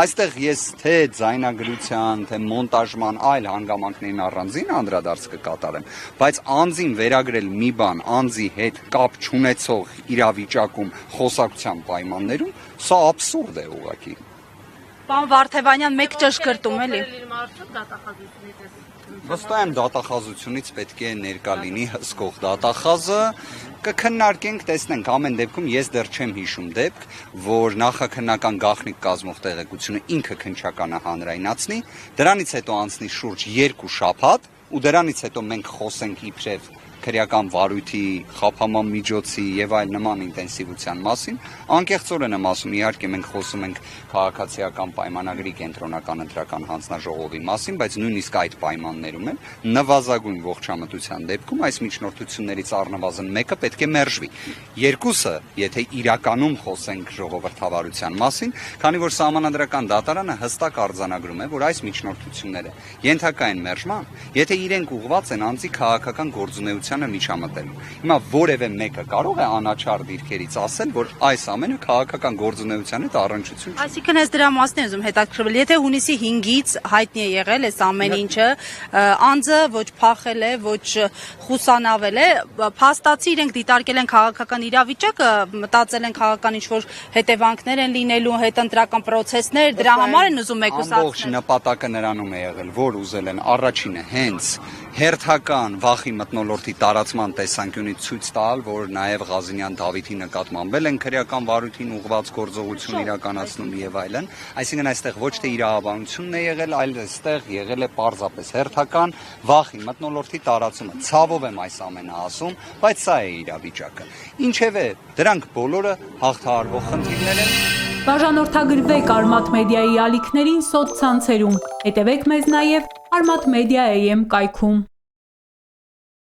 Այստեղ ես թե ձայնագրության, թե մոնտաժման այլ հանգամանքներին առանձին անդրադարձ կկատարեմ, բայց անձին վերագրել մի բան անձի հետ կապ չունեցող իրավիճակում խոսակցության պայմաններում, սա աբսուրդ է ուղղակի։ Պարոն Վարդևանյան, մեկ ճշգրտում էլի։ Վստահ եմ դատախազությունից պետք է ներկա լինի հսկող դատախազը, կքննարկենք, տեսնենք, ամեն դեպքում ես դեռ չեմ հիշում դեպք, որ նախաքննական գաղտնիք կազմող տեղեկությունը ինքը քննչականը հանրայնացնի, դրանից հետո անցնի շուրջ 2 շաբաթ ու դրանից հետո մենք խոսենք իբրև քրեական վարույթի, խափանման միջոցի եւ այլ նման ինտենսիվության մասին, անկեղծորեն եմ ասում, իհարկե մենք խոսում ենք քաղաքացիական պայմանագրի կենտրոնական ընտրական հանձնաժողովի մասին, բայց նույնիսկ այդ պայմաններում էլ նվազագույն ողջամտության դեպքում այս միջնորդություններից առնվազն մեկը պետք է մերժվի։ Երկուսը, եթե իրականում խոսենք ժողովրդավարության մասին, քանի որ Սահմանադրական դատարանը հստակ արձանագրում է, որ այս միջնորդությունները ենթակա են մերժման, եթե իրենք ուղղված են անձի քաղաքական գործունեությանը միջամտելու։ Հիմա որևէ մեկը կարող է անաչառ դիրքերից ասել, որ այս ամենը քաղաքական գործունեության հետ առնչություն չունի։ Այսինքն ես դրա մասն եմ ուզում հետաքրքրվել, եթե հունիսի 5-ից հայտնի է եղել այս ամեն ինչը, անձը ոչ փախել է, ոչ խուսանավել է, փաստացի իրենք դիտարկել են քաղաքական իրավիճակը, մտածել են քաղաքական ինչ-որ հետևանքներ են լինելու, հետընտրական պրոցեսներ, դրա համար են ուզում մեկուսացնել։ Ամբողջ նպատակը նրանում է եղել, որ ուզել են առաջինը հենց հերթական վախի մթնոլորտի տարածման տեսանկյունից ցույց տալ, որ նաև Ղազինյան Դավիթի նկատմամբ են քրեական վարույթին ուղղված գործողություն իրականացնում եւ այլն, այսինքն այստեղ ոչ թե իրավաբանությունն է եղել, այլ այստեղ եղել է պարզապես հերթական վախի մթնոլորտի տարածումը։ Ցավով եմ այս ամենը ասում, բայց սա է իրավիճակը։ Ինչևէ, դրանք բոլորը հաղթահարվող խնդիրներ են։ Բաժանորդագրվեք Արմաթ մեդիայի ալիքներին սոցցանցերում, հետևեք մեզ նաև Armat Media AM կայքում։